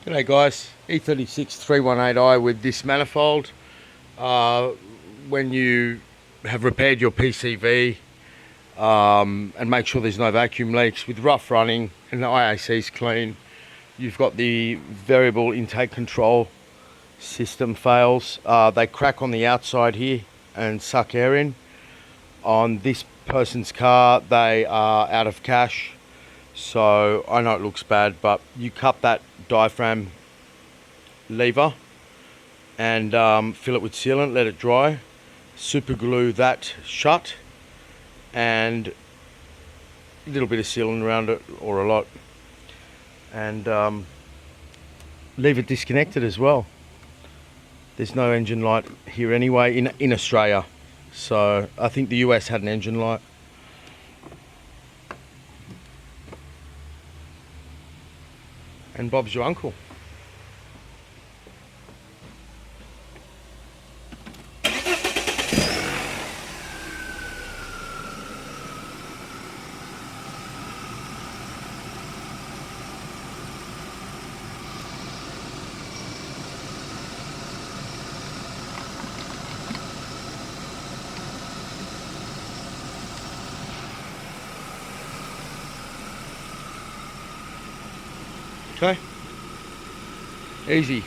G'day guys, E36 318i with this manifold. When you have repaired your PCV and make sure there's no vacuum leaks, with rough running and the IAC's clean, you've got the variable intake control system fails. They crack on the outside here and suck air in. On this person's car, they are out of cash. So I know it looks bad, but you cut that diaphragm lever and fill it with sealant, let it dry, super glue that shut, and a little bit of sealant around it, or a lot, and leave it disconnected as well. There's no engine light here anyway in Australia, so I think the US had an engine light. And Bob's your uncle. Okay, easy.